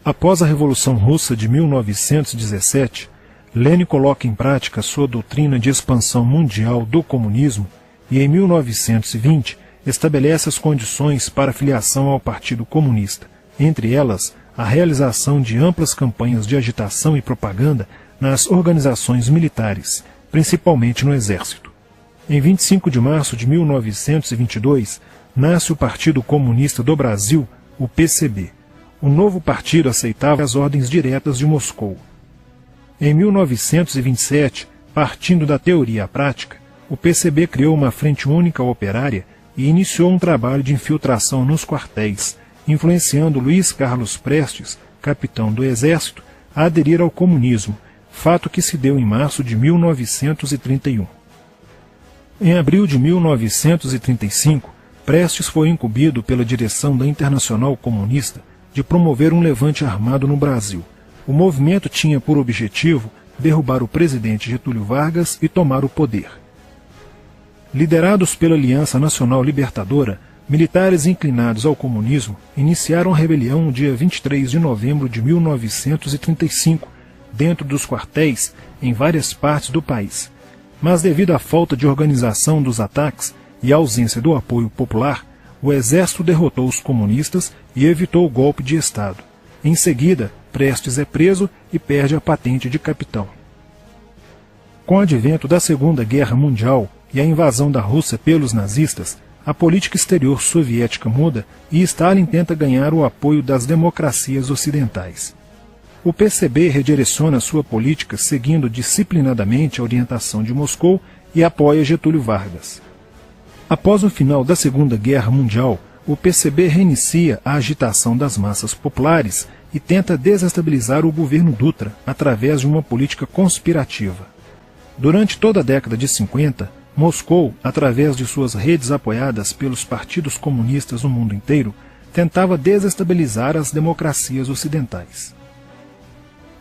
Após a Revolução Russa de 1917, Lenin coloca em prática sua doutrina de expansão mundial do comunismo e, em 1920, estabelece as condições para a filiação ao Partido Comunista, entre elas a realização de amplas campanhas de agitação e propaganda nas organizações militares, principalmente no Exército. Em 25 de março de 1922, nasce o Partido Comunista do Brasil, o PCB. O novo partido aceitava as ordens diretas de Moscou. Em 1927, partindo da teoria à prática, o PCB criou uma frente única operária e iniciou um trabalho de infiltração nos quartéis, influenciando Luiz Carlos Prestes, capitão do Exército, a aderir ao comunismo, fato que se deu em março de 1931. Em abril de 1935, Prestes foi incumbido pela direção da Internacional Comunista de promover um levante armado no Brasil. O movimento tinha por objetivo derrubar o presidente Getúlio Vargas e tomar o poder. Liderados pela Aliança Nacional Libertadora, militares inclinados ao comunismo iniciaram a rebelião no dia 23 de novembro de 1935, dentro dos quartéis em várias partes do país. Mas devido à falta de organização dos ataques e à ausência do apoio popular, o exército derrotou os comunistas e evitou o golpe de Estado. Em seguida, Prestes é preso e perde a patente de capitão. Com o advento da Segunda Guerra Mundial e a invasão da Rússia pelos nazistas, a política exterior soviética muda e Stalin tenta ganhar o apoio das democracias ocidentais. O PCB redireciona sua política seguindo disciplinadamente a orientação de Moscou e apoia Getúlio Vargas. Após o final da Segunda Guerra Mundial, o PCB reinicia a agitação das massas populares e tenta desestabilizar o governo Dutra através de uma política conspirativa. Durante toda a década de 50, Moscou, através de suas redes apoiadas pelos partidos comunistas no mundo inteiro, tentava desestabilizar as democracias ocidentais.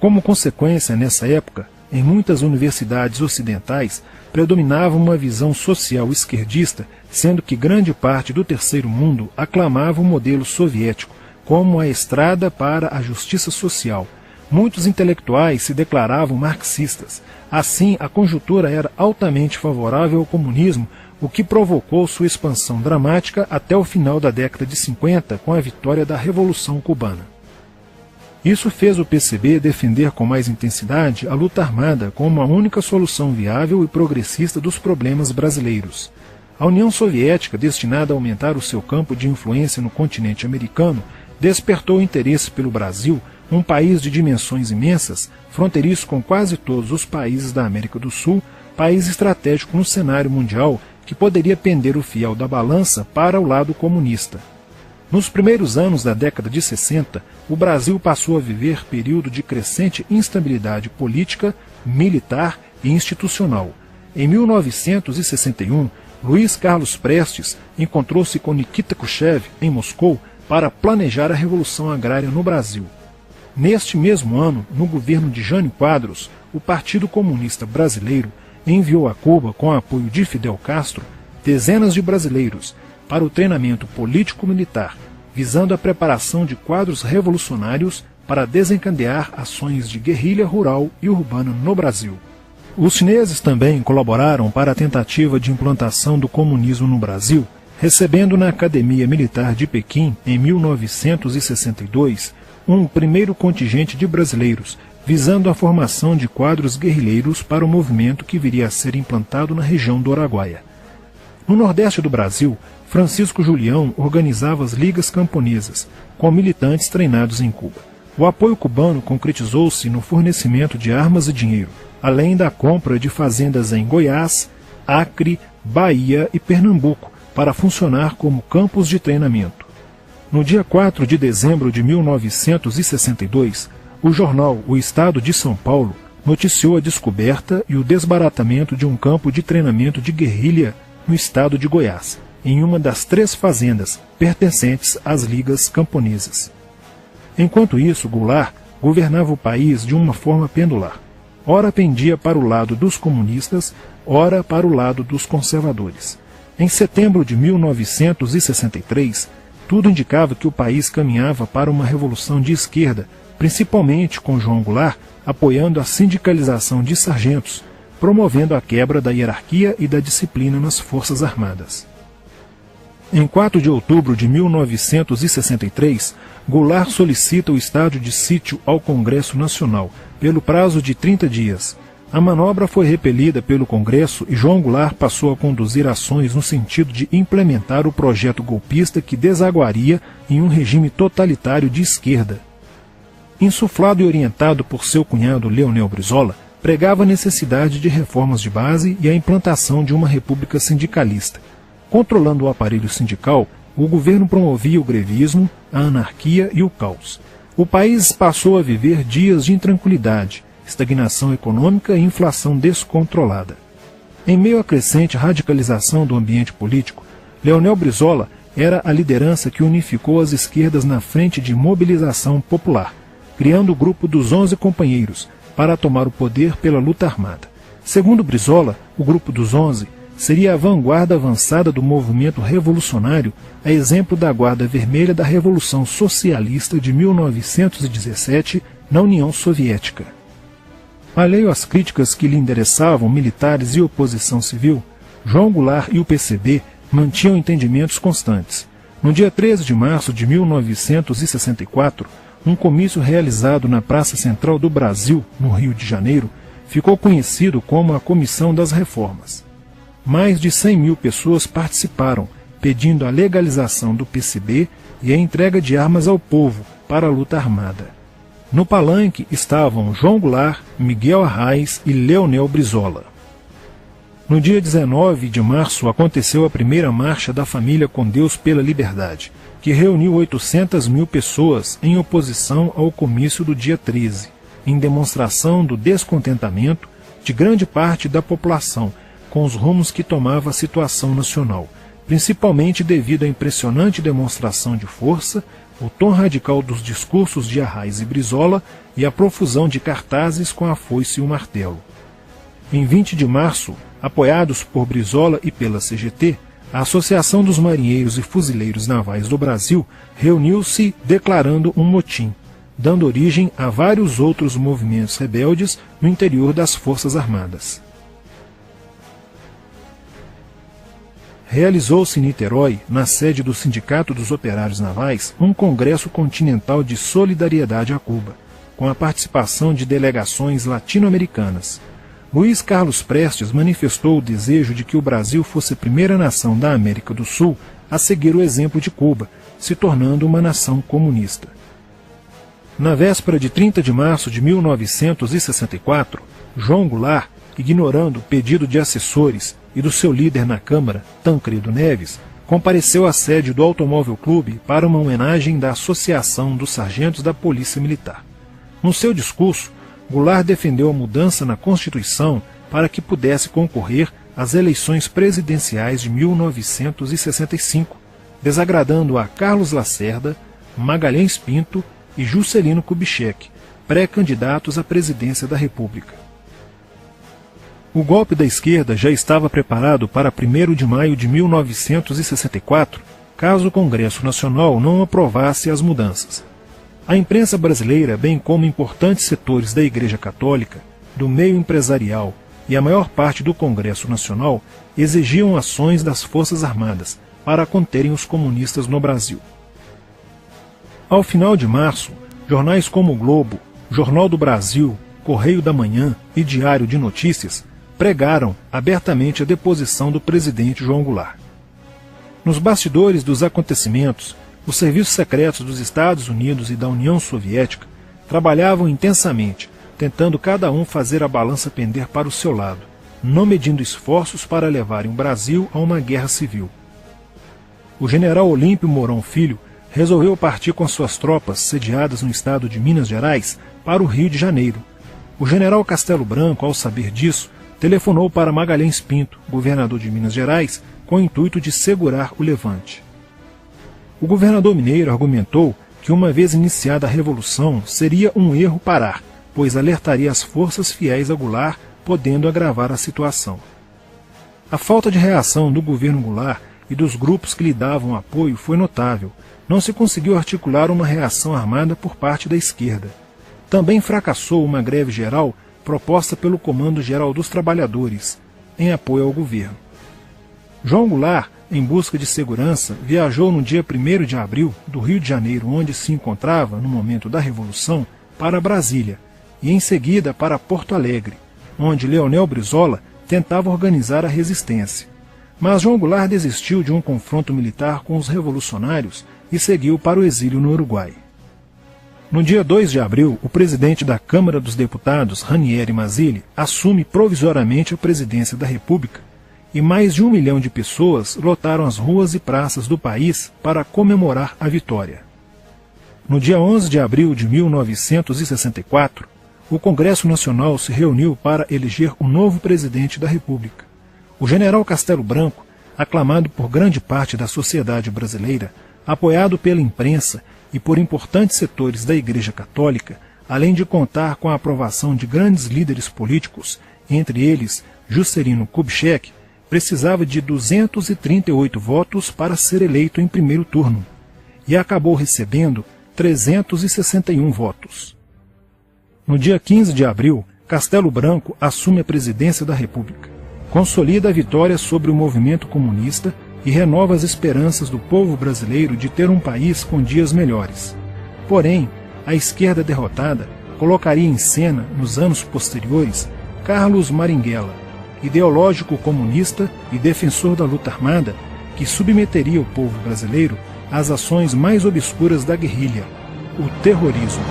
Como consequência, nessa época, em muitas universidades ocidentais, predominava uma visão social esquerdista, sendo que grande parte do terceiro mundo aclamava o modelo soviético como a estrada para a justiça social. Muitos intelectuais se declaravam marxistas. Assim, a conjuntura era altamente favorável ao comunismo, o que provocou sua expansão dramática até o final da década de 50, com a vitória da Revolução Cubana. Isso fez o PCB defender com mais intensidade a luta armada como a única solução viável e progressista dos problemas brasileiros. A União Soviética, destinada a aumentar o seu campo de influência no continente americano, despertou interesse pelo Brasil, um país de dimensões imensas, fronteiriço com quase todos os países da América do Sul, país estratégico no cenário mundial que poderia pender o fiel da balança para o lado comunista. Nos primeiros anos da década de 60, o Brasil passou a viver período de crescente instabilidade política, militar e institucional. Em 1961, Luiz Carlos Prestes encontrou-se com Nikita Khrushchev em Moscou para planejar a Revolução Agrária no Brasil. Neste mesmo ano, no governo de Jânio Quadros, o Partido Comunista Brasileiro enviou a Cuba, com o apoio de Fidel Castro, dezenas de brasileiros para o treinamento político-militar, visando a preparação de quadros revolucionários para desencadear ações de guerrilha rural e urbana no Brasil. Os chineses também colaboraram para a tentativa de implantação do comunismo no Brasil, recebendo na Academia Militar de Pequim, em 1962, um primeiro contingente de brasileiros, visando a formação de quadros guerrilheiros para o movimento que viria a ser implantado na região do Araguaia. No Nordeste do Brasil, Francisco Julião organizava as ligas camponesas, com militantes treinados em Cuba. O apoio cubano concretizou-se no fornecimento de armas e dinheiro, além da compra de fazendas em Goiás, Acre, Bahia e Pernambuco, para funcionar como campos de treinamento. No dia 4 de dezembro de 1962, o jornal O Estado de São Paulo noticiou a descoberta e o desbaratamento de um campo de treinamento de guerrilha no estado de Goiás, em uma das 3 fazendas pertencentes às ligas camponesas. Enquanto isso, Goulart governava o país de uma forma pendular. Ora pendia para o lado dos comunistas, ora para o lado dos conservadores. Em setembro de 1963, tudo indicava que o país caminhava para uma revolução de esquerda, principalmente com João Goulart apoiando a sindicalização de sargentos, promovendo a quebra da hierarquia e da disciplina nas Forças Armadas. Em 4 de outubro de 1963, Goulart solicita o estado de sítio ao Congresso Nacional, pelo prazo de 30 dias. A manobra foi repelida pelo Congresso e João Goulart passou a conduzir ações no sentido de implementar o projeto golpista que desaguaria em um regime totalitário de esquerda. Insuflado e orientado por seu cunhado Leonel Brizola, pregava a necessidade de reformas de base e a implantação de uma república sindicalista. Controlando o aparelho sindical, o governo promovia o grevismo, a anarquia e o caos. O país passou a viver dias de intranquilidade, estagnação econômica e inflação descontrolada. Em meio à crescente radicalização do ambiente político, Leonel Brizola era a liderança que unificou as esquerdas na frente de mobilização popular, criando o grupo dos 11 companheiros para tomar o poder pela luta armada. Segundo Brizola, o grupo dos 11 seria a vanguarda avançada do movimento revolucionário, a exemplo da Guarda Vermelha da Revolução Socialista de 1917 na União Soviética. Alheio às críticas que lhe endereçavam militares e oposição civil, João Goulart e o PCB mantinham entendimentos constantes. No dia 13 de março de 1964, um comício realizado na Praça Central do Brasil, no Rio de Janeiro, ficou conhecido como a Comissão das Reformas. Mais de 100 mil pessoas participaram, pedindo a legalização do PCB e a entrega de armas ao povo para a luta armada. No palanque estavam João Goulart, Miguel Arraes e Leonel Brizola. No dia 19 de março aconteceu a primeira Marcha da Família com Deus pela Liberdade, que reuniu 800 mil pessoas em oposição ao comício do dia 13, em demonstração do descontentamento de grande parte da população com os rumos que tomava a situação nacional, principalmente devido à impressionante demonstração de força, o tom radical dos discursos de Arraes e Brizola e a profusão de cartazes com a foice e o martelo. Em 20 de março, apoiados por Brizola e pela CGT, a Associação dos Marinheiros e Fuzileiros Navais do Brasil reuniu-se declarando um motim, dando origem a vários outros movimentos rebeldes no interior das Forças Armadas. Realizou-se em Niterói, na sede do Sindicato dos Operários Navais, um congresso continental de solidariedade a Cuba, com a participação de delegações latino-americanas. Luiz Carlos Prestes manifestou o desejo de que o Brasil fosse a primeira nação da América do Sul a seguir o exemplo de Cuba, se tornando uma nação comunista. Na véspera de 30 de março de 1964, João Goulart, ignorando o pedido de assessores e do seu líder na Câmara, Tancredo Neves, compareceu à sede do Automóvel Clube para uma homenagem da Associação dos Sargentos da Polícia Militar. No seu discurso, Goulart defendeu a mudança na Constituição para que pudesse concorrer às eleições presidenciais de 1965, desagradando a Carlos Lacerda, Magalhães Pinto e Juscelino Kubitschek, pré-candidatos à presidência da República. O golpe da esquerda já estava preparado para 1º de maio de 1964, caso o Congresso Nacional não aprovasse as mudanças. A imprensa brasileira, bem como importantes setores da Igreja Católica, do meio empresarial e a maior parte do Congresso Nacional, exigiam ações das Forças Armadas para conterem os comunistas no Brasil. Ao final de março, jornais como o Globo, Jornal do Brasil, Correio da Manhã e Diário de Notícias pregaram abertamente a deposição do presidente João Goulart. Nos bastidores dos acontecimentos, os serviços secretos dos Estados Unidos e da União Soviética trabalhavam intensamente, tentando cada um fazer a balança pender para o seu lado, não medindo esforços para levarem o Brasil a uma guerra civil. O general Olímpio Mourão Filho resolveu partir com suas tropas, sediadas no estado de Minas Gerais, para o Rio de Janeiro. O general Castelo Branco, ao saber disso, telefonou para Magalhães Pinto, governador de Minas Gerais, com o intuito de segurar o levante. O governador mineiro argumentou que, uma vez iniciada a revolução, seria um erro parar, pois alertaria as forças fiéis a Goulart, podendo agravar a situação. A falta de reação do governo Goulart e dos grupos que lhe davam apoio foi notável. Não se conseguiu articular uma reação armada por parte da esquerda. Também fracassou uma greve geral proposta pelo Comando Geral dos Trabalhadores, em apoio ao governo. João Goulart, em busca de segurança, viajou no dia 1º de abril do Rio de Janeiro, onde se encontrava no momento da Revolução, para Brasília, e em seguida para Porto Alegre, onde Leonel Brizola tentava organizar a resistência. Mas João Goulart desistiu de um confronto militar com os revolucionários e seguiu para o exílio no Uruguai. No dia 2 de abril, o presidente da Câmara dos Deputados, Ranieri Mazzilli, assume provisoriamente a presidência da República e mais de 1 milhão de pessoas lotaram as ruas e praças do país para comemorar a vitória. No dia 11 de abril de 1964, o Congresso Nacional se reuniu para eleger o novo presidente da República. O general Castelo Branco, aclamado por grande parte da sociedade brasileira, apoiado pela imprensa e por importantes setores da Igreja Católica, além de contar com a aprovação de grandes líderes políticos, entre eles Juscelino Kubitschek, precisava de 238 votos para ser eleito em primeiro turno, e acabou recebendo 361 votos. No dia 15 de abril, Castelo Branco assume a presidência da República, consolida a vitória sobre o movimento comunista e renova as esperanças do povo brasileiro de ter um país com dias melhores. Porém, a esquerda derrotada colocaria em cena, nos anos posteriores, Carlos Marighella, ideológico comunista e defensor da luta armada, que submeteria o povo brasileiro às ações mais obscuras da guerrilha, o terrorismo.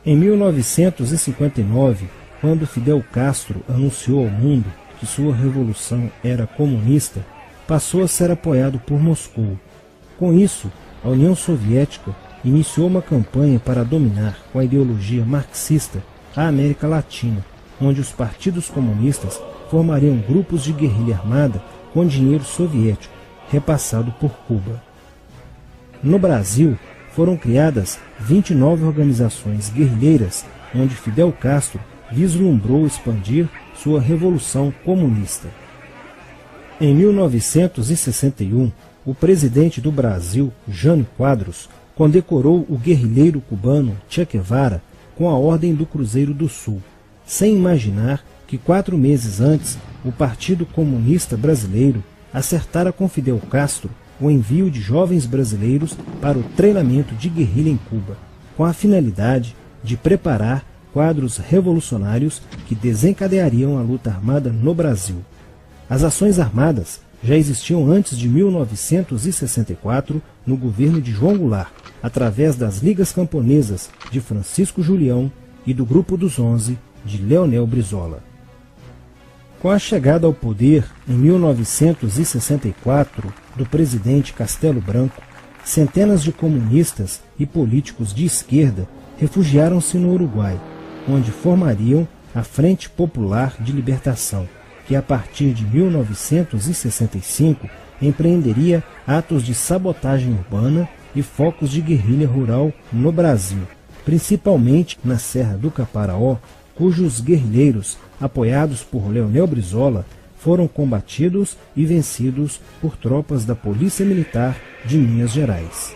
Em 1959, quando Fidel Castro anunciou ao mundo que sua revolução era comunista, passou a ser apoiado por Moscou. Com isso, a União Soviética iniciou uma campanha para dominar com a ideologia marxista a América Latina, onde os partidos comunistas formariam grupos de guerrilha armada com dinheiro soviético, repassado por Cuba. No Brasil, foram criadas 29 organizações guerrilheiras, onde Fidel Castro vislumbrou expandir sua revolução comunista. Em 1961, o presidente do Brasil, Jânio Quadros, condecorou o guerrilheiro cubano Che Guevara com a Ordem do Cruzeiro do Sul, sem imaginar que 4 meses antes o Partido Comunista Brasileiro acertara com Fidel Castro o envio de jovens brasileiros para o treinamento de guerrilha em Cuba, com a finalidade de preparar quadros revolucionários que desencadeariam a luta armada no Brasil. As ações armadas já existiam antes de 1964 no governo de João Goulart, através das Ligas Camponesas de Francisco Julião e do Grupo dos 11 de Leonel Brizola. Com a chegada ao poder, em 1964, do presidente Castelo Branco, centenas de comunistas e políticos de esquerda refugiaram-se no Uruguai, onde formariam a Frente Popular de Libertação, que a partir de 1965 empreenderia atos de sabotagem urbana e focos de guerrilha rural no Brasil, principalmente na Serra do Caparaó, cujos guerrilheiros, apoiados por Leonel Brizola, foram combatidos e vencidos por tropas da Polícia Militar de Minas Gerais.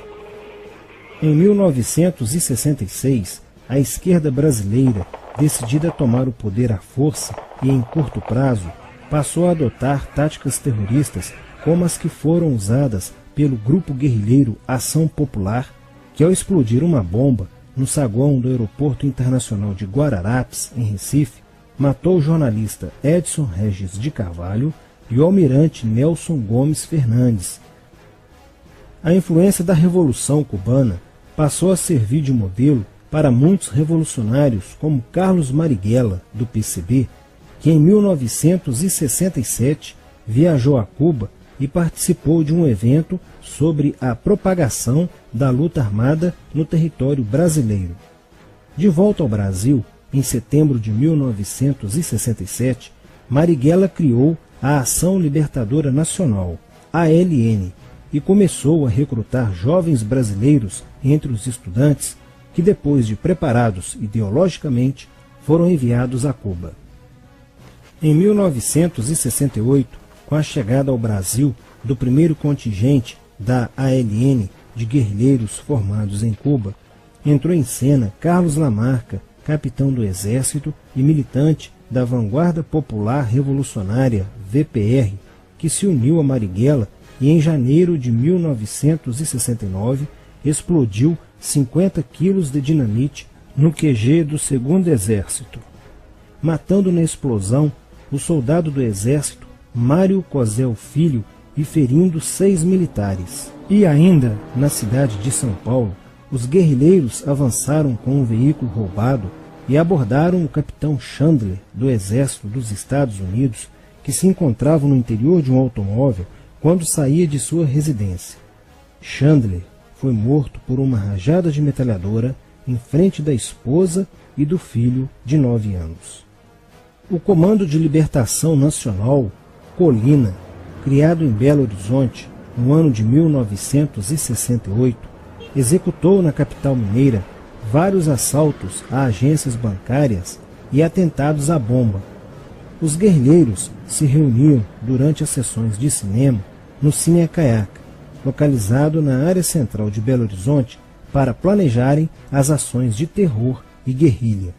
Em 1966, a esquerda brasileira, decidida a tomar o poder à força e em curto prazo, passou a adotar táticas terroristas como as que foram usadas pelo grupo guerrilheiro Ação Popular, que ao explodir uma bomba no saguão do Aeroporto Internacional de Guararapes, em Recife, matou o jornalista Edson Regis de Carvalho e o almirante Nelson Gomes Fernandes, A influência da Revolução Cubana passou a servir de modelo para muitos revolucionários como Carlos Marighella, do PCB, que em 1967 viajou a Cuba e participou de um evento sobre a propagação da luta armada no território brasileiro. De volta ao Brasil, em setembro de 1967, Marighella criou a Ação Libertadora Nacional, ALN, e começou a recrutar jovens brasileiros entre os estudantes que, depois de preparados ideologicamente, foram enviados a Cuba. Em 1968, com a chegada ao Brasil do primeiro contingente da ALN de guerrilheiros formados em Cuba, entrou em cena Carlos Lamarca, capitão do Exército e militante da Vanguarda Popular Revolucionária, VPR, que se uniu a Marighella e em janeiro de 1969 explodiu 50 quilos de dinamite no QG do 2º Exército, matando na explosão o soldado do Exército Mário Cosel Filho e ferindo 6 militares. E ainda, na cidade de São Paulo, os guerrilheiros avançaram com um veículo roubado e abordaram o capitão Chandler, do Exército dos Estados Unidos, que se encontrava no interior de um automóvel quando saía de sua residência. Chandler foi morto por uma rajada de metralhadora em frente da esposa e do filho de 9 anos. O Comando de Libertação Nacional, Colina, criado em Belo Horizonte no ano de 1968, executou na capital mineira vários assaltos a agências bancárias e atentados à bomba. Os guerrilheiros se reuniam durante as sessões de cinema no Cine Caiaca, localizado na área central de Belo Horizonte, para planejarem as ações de terror e guerrilha.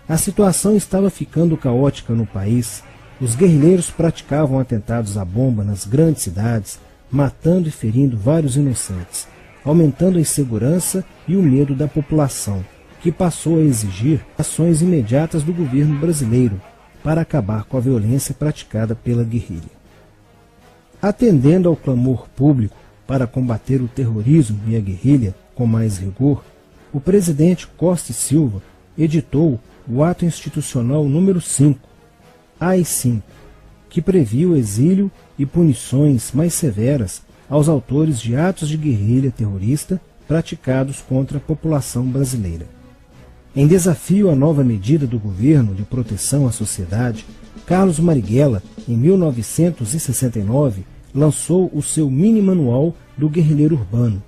A situação estava ficando caótica no país. Os guerrilheiros praticavam atentados à bomba nas grandes cidades, matando e ferindo vários inocentes, aumentando a insegurança e o medo da população, que passou a exigir ações imediatas do governo brasileiro para acabar com a violência praticada pela guerrilha. Atendendo ao clamor público para combater o terrorismo e a guerrilha com mais rigor, o presidente Costa e Silva editou o Ato Institucional número 5, AI-5, que previa o exílio e punições mais severas aos autores de atos de guerrilha terrorista praticados contra a população brasileira. Em desafio à nova medida do governo de proteção à sociedade, Carlos Marighella, em 1969, lançou o seu mini-manual do guerrilheiro urbano.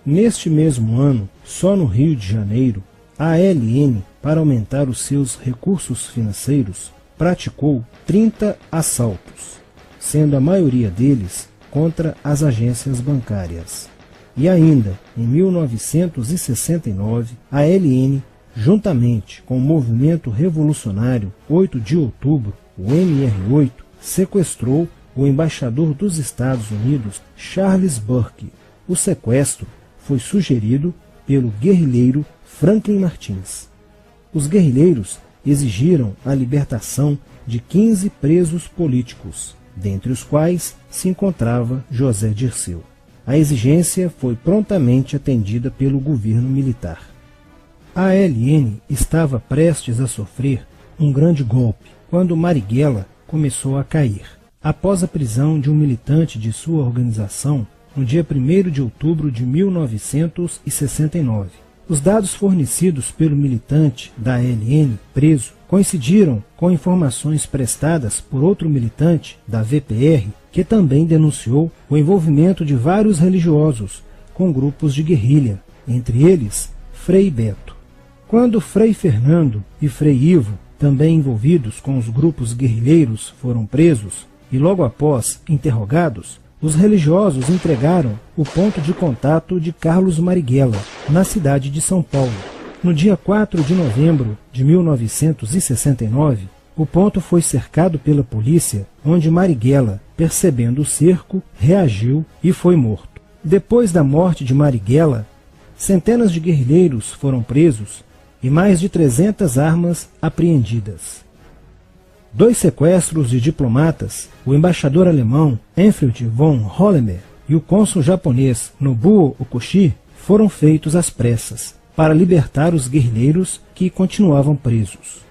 Neste mesmo ano, só no Rio de Janeiro, a ALN, para aumentar os seus recursos financeiros, praticou 30 assaltos, sendo a maioria deles contra as agências bancárias. E ainda, em 1969, a ALN, juntamente com o movimento revolucionário 8 de outubro, o MR8, sequestrou o embaixador dos Estados Unidos, Charles Burke. O sequestro foi sugerido pelo guerrilheiro Franklin Martins. Os guerrilheiros exigiram a libertação de 15 presos políticos, dentre os quais se encontrava José Dirceu. A exigência foi prontamente atendida pelo governo militar. A ALN estava prestes a sofrer um grande golpe quando Marighella começou a cair. Após a prisão de um militante de sua organização, no dia 1º de outubro de 1969. Os dados fornecidos pelo militante da ALN preso coincidiram com informações prestadas por outro militante da VPR, que também denunciou o envolvimento de vários religiosos com grupos de guerrilha, entre eles Frei Beto. Quando Frei Fernando e Frei Ivo, também envolvidos com os grupos guerrilheiros, foram presos e logo após interrogados, os religiosos entregaram o ponto de contato de Carlos Marighella, na cidade de São Paulo. No dia 4 de novembro de 1969, o ponto foi cercado pela polícia, onde Marighella, percebendo o cerco, reagiu e foi morto. Depois da morte de Marighella, centenas de guerrilheiros foram presos e mais de 300 armas apreendidas. 2 sequestros de diplomatas, o embaixador alemão Enfield von Hollemer e o cônsul japonês Nobuo Okushi foram feitos às pressas para libertar os guerrilheiros que continuavam presos.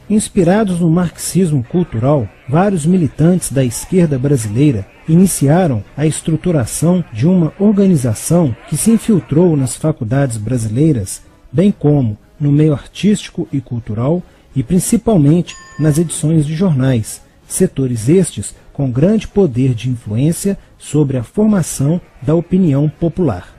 Inspirados no marxismo cultural, vários militantes da esquerda brasileira iniciaram a estruturação de uma organização que se infiltrou nas faculdades brasileiras, bem como no meio artístico e cultural e principalmente nas edições de jornais, setores estes com grande poder de influência sobre a formação da opinião popular.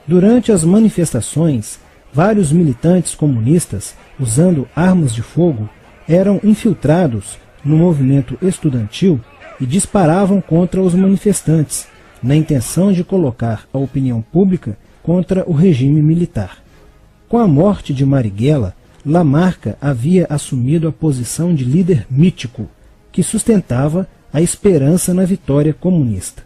Durante as manifestações, vários militantes comunistas, usando armas de fogo, eram infiltrados no movimento estudantil e disparavam contra os manifestantes, na intenção de colocar a opinião pública contra o regime militar. Com a morte de Marighella, Lamarca havia assumido a posição de líder mítico, que sustentava a esperança na vitória comunista.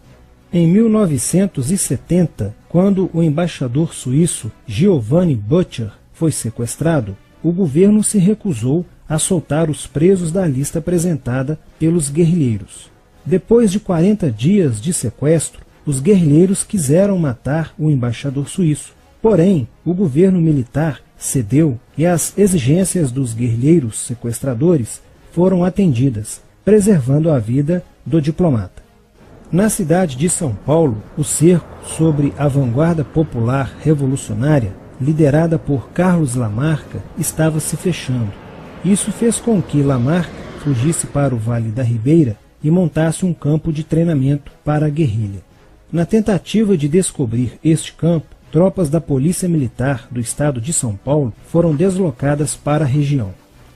Em 1970, quando o embaixador suíço Giovanni Butcher foi sequestrado, o governo se recusou a soltar os presos da lista apresentada pelos guerrilheiros. Depois de 40 dias de sequestro, os guerrilheiros quiseram matar o embaixador suíço. Porém, o governo militar cedeu e as exigências dos guerrilheiros sequestradores foram atendidas, preservando a vida do diplomata. Na cidade de São Paulo, o cerco sobre a vanguarda popular revolucionária, liderada por Carlos Lamarca, estava se fechando. Isso fez com que Lamarca fugisse para o Vale da Ribeira e montasse um campo de treinamento para a guerrilha. Na tentativa de descobrir este campo, tropas da Polícia Militar do estado de São Paulo foram deslocadas para a região.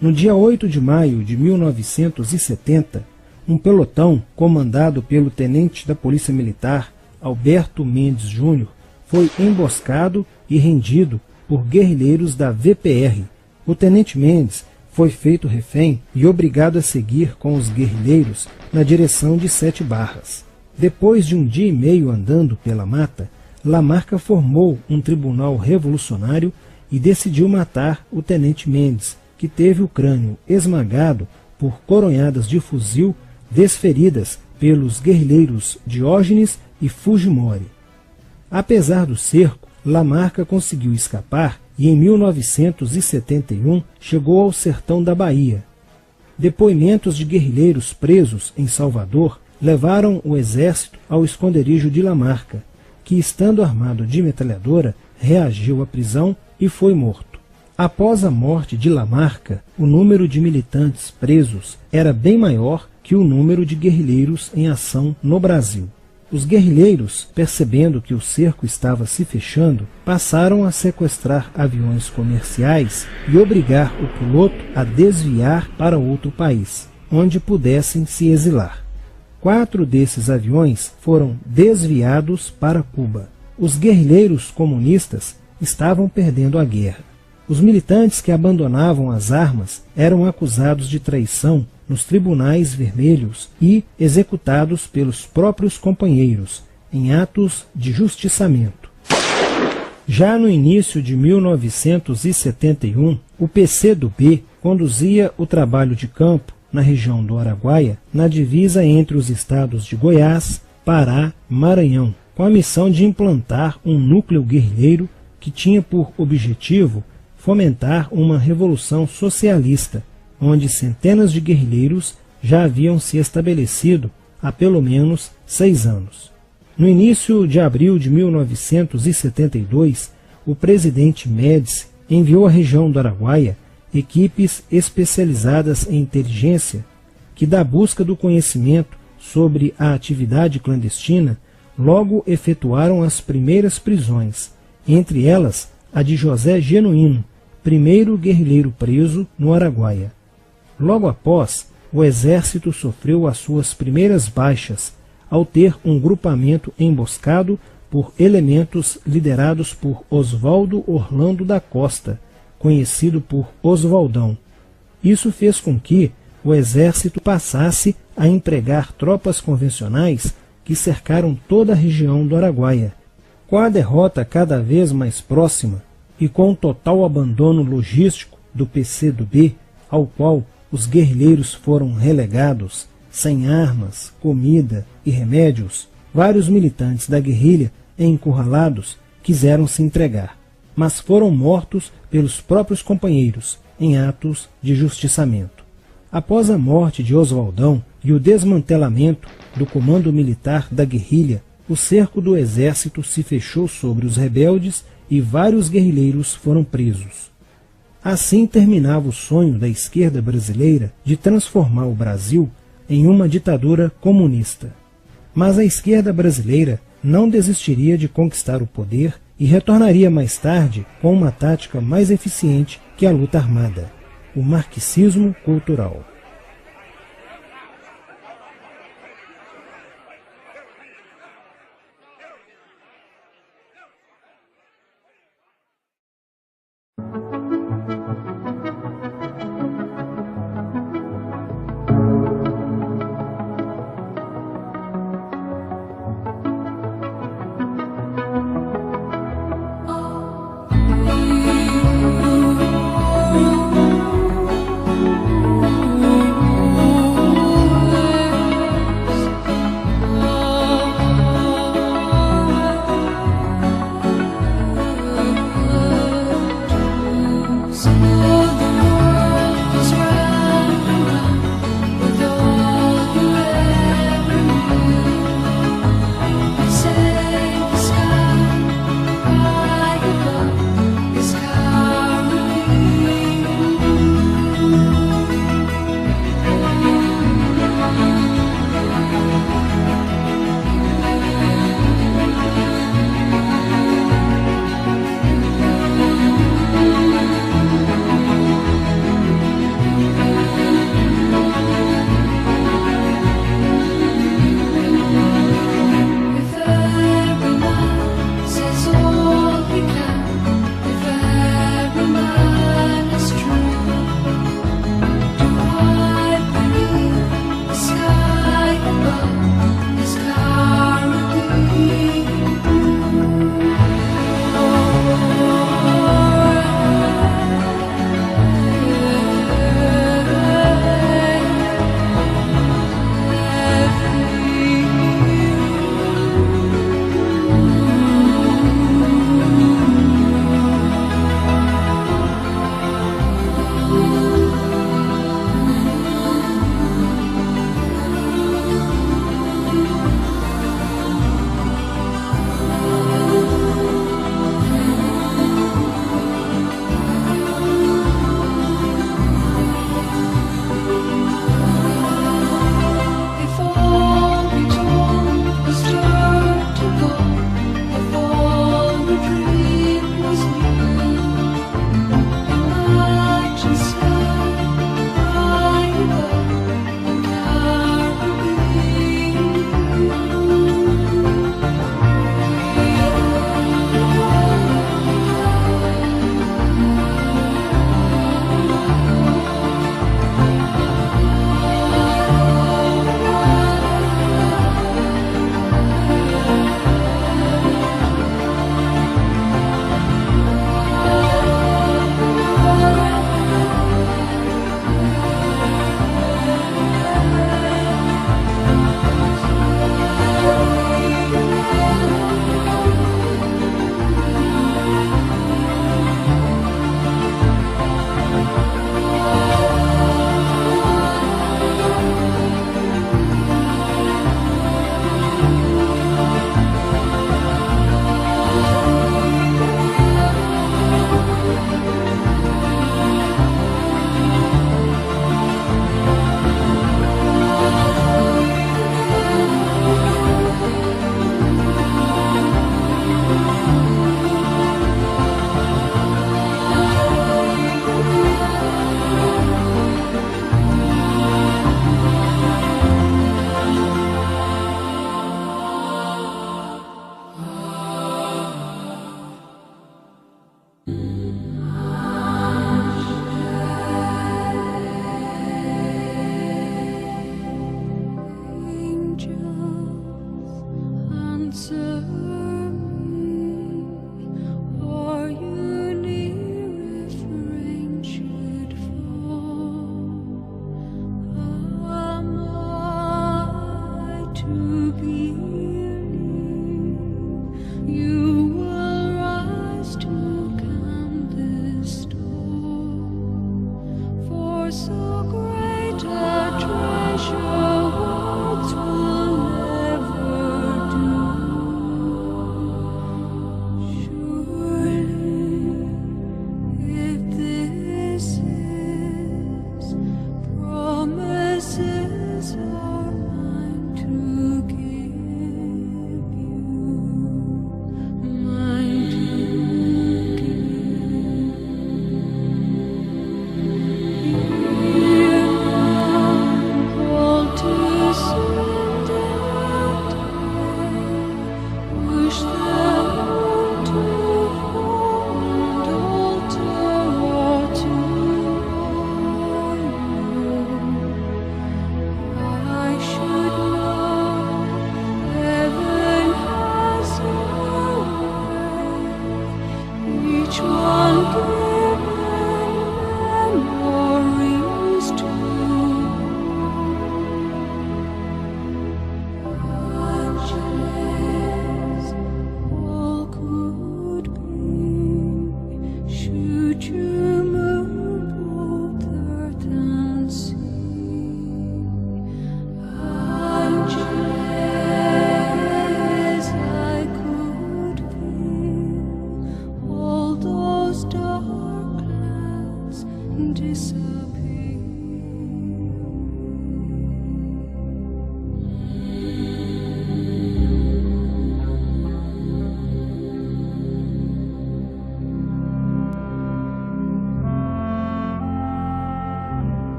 No dia 8 de maio de 1970, um pelotão comandado pelo tenente da Polícia Militar, Alberto Mendes Júnior, foi emboscado e rendido por guerrilheiros da VPR. O tenente Mendes foi feito refém e obrigado a seguir com os guerrilheiros na direção de Sete Barras. Depois de um dia e meio andando pela mata, Lamarca formou um tribunal revolucionário e decidiu matar o tenente Mendes, que teve o crânio esmagado por coronhadas de fuzil desferidas pelos guerrilheiros Diógenes e Fujimori. Apesar do cerco, Lamarca conseguiu escapar e em 1971 chegou ao sertão da Bahia. Depoimentos de guerrilheiros presos em Salvador levaram o exército ao esconderijo de Lamarca, que, estando armado de metralhadora, reagiu à prisão e foi morto. Após a morte de Lamarca, o número de militantes presos era bem maior que o número de guerrilheiros em ação no Brasil. Os guerrilheiros, percebendo que o cerco estava se fechando, passaram a sequestrar aviões comerciais e obrigar o piloto a desviar para outro país, onde pudessem se exilar. 4 desses aviões foram desviados para Cuba. Os guerrilheiros comunistas estavam perdendo a guerra. Os militantes que abandonavam as armas eram acusados de traição nos tribunais vermelhos e executados pelos próprios companheiros, em atos de justiçamento. Já no início de 1971, o PCdoB conduzia o trabalho de campo na região do Araguaia, na divisa entre os estados de Goiás, Pará e Maranhão, com a missão de implantar um núcleo guerrilheiro que tinha por objetivo fomentar uma revolução socialista, onde centenas de guerrilheiros já haviam se estabelecido há pelo menos 6 anos. No início de abril de 1972, o presidente Médici enviou à região do Araguaia equipes especializadas em inteligência que, da busca do conhecimento sobre a atividade clandestina, logo efetuaram as primeiras prisões, entre elas a de José Genuíno, primeiro guerrilheiro preso no Araguaia. Logo após, o exército sofreu as suas primeiras baixas, ao ter um grupamento emboscado por elementos liderados por Oswaldo Orlando da Costa, conhecido por Oswaldão. Isso fez com que o exército passasse a empregar tropas convencionais que cercaram toda a região do Araguaia. Com a derrota cada vez mais próxima e com o total abandono logístico do PCdoB, ao qual os guerrilheiros foram relegados, sem armas, comida e remédios, vários militantes da guerrilha encurralados quiseram se entregar, mas foram mortos pelos próprios companheiros em atos de justiçamento. Após a morte de Oswaldão e o desmantelamento do comando militar da guerrilha, o cerco do exército se fechou sobre os rebeldes e vários guerrilheiros foram presos. Assim terminava o sonho da esquerda brasileira de transformar o Brasil em uma ditadura comunista. Mas a esquerda brasileira não desistiria de conquistar o poder e retornaria mais tarde com uma tática mais eficiente que a luta armada: o marxismo cultural.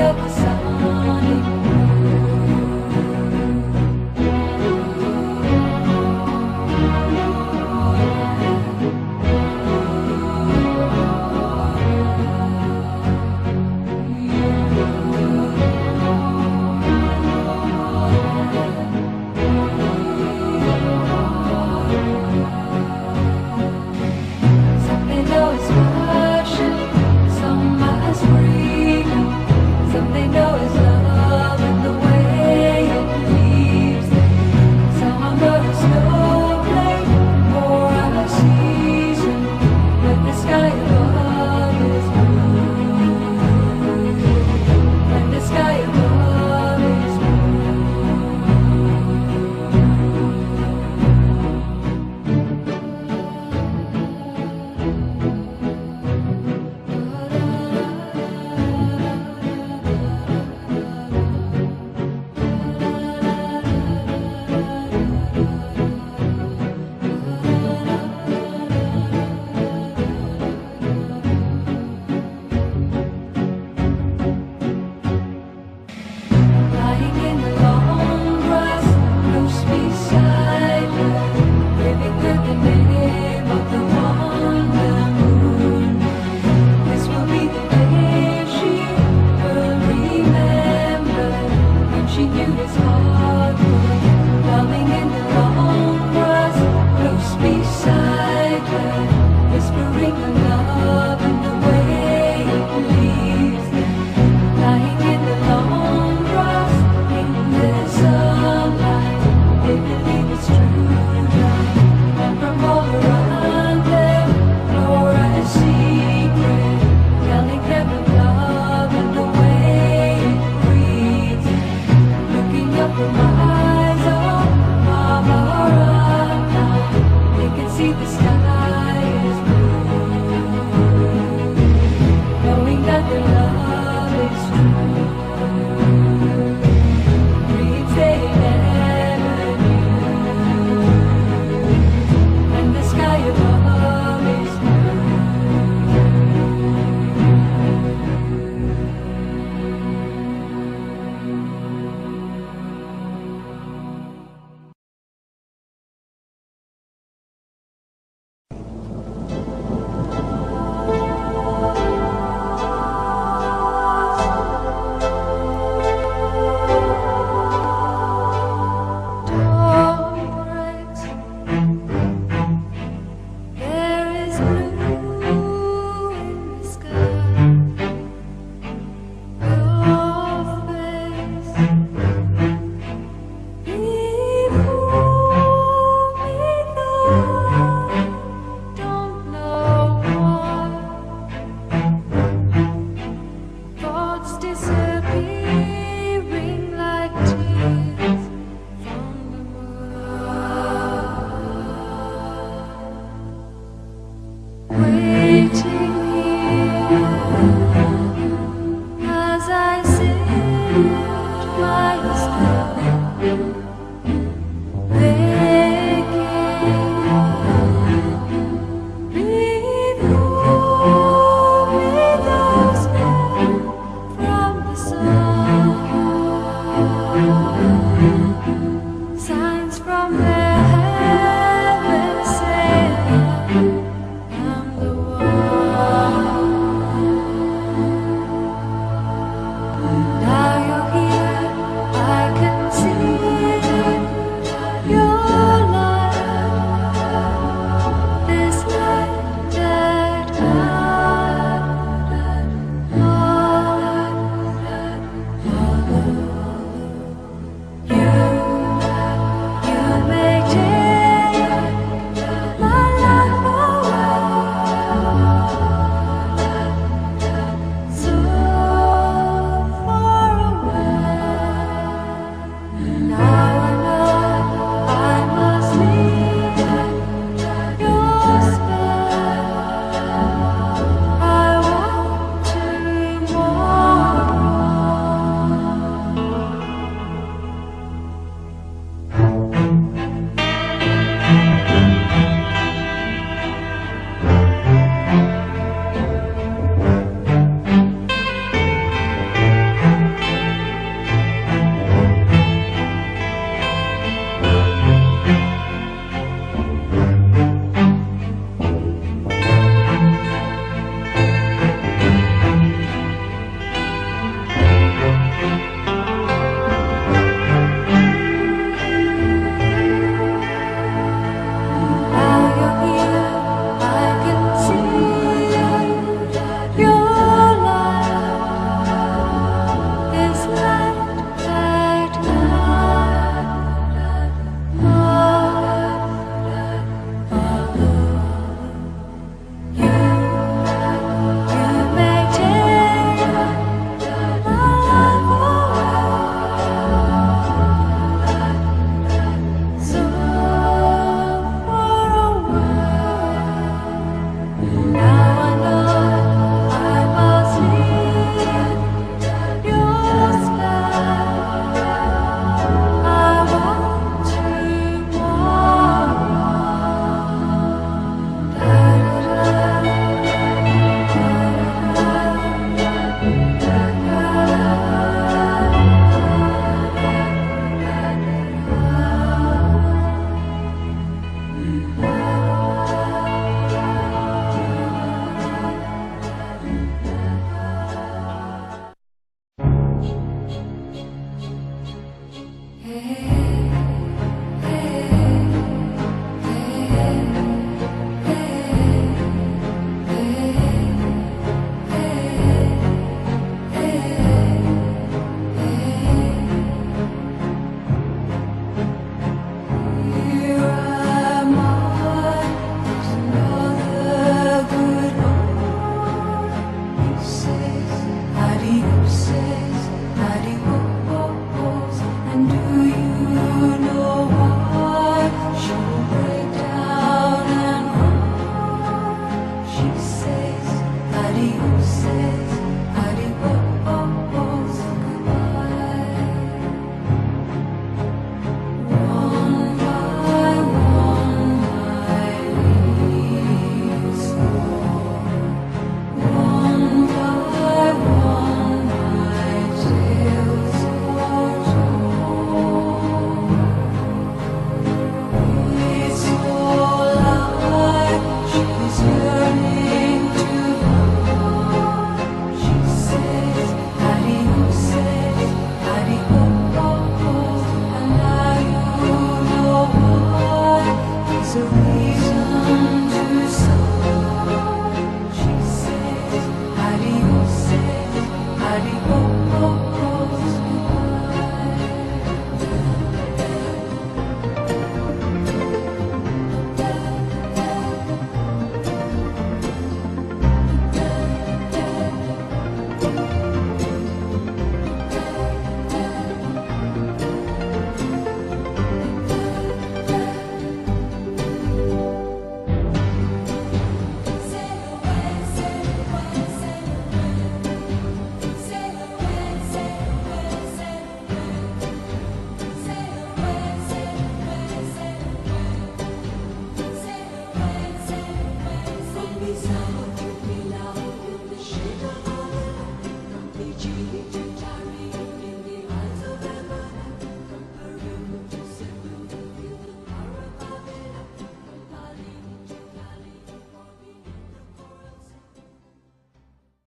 que eu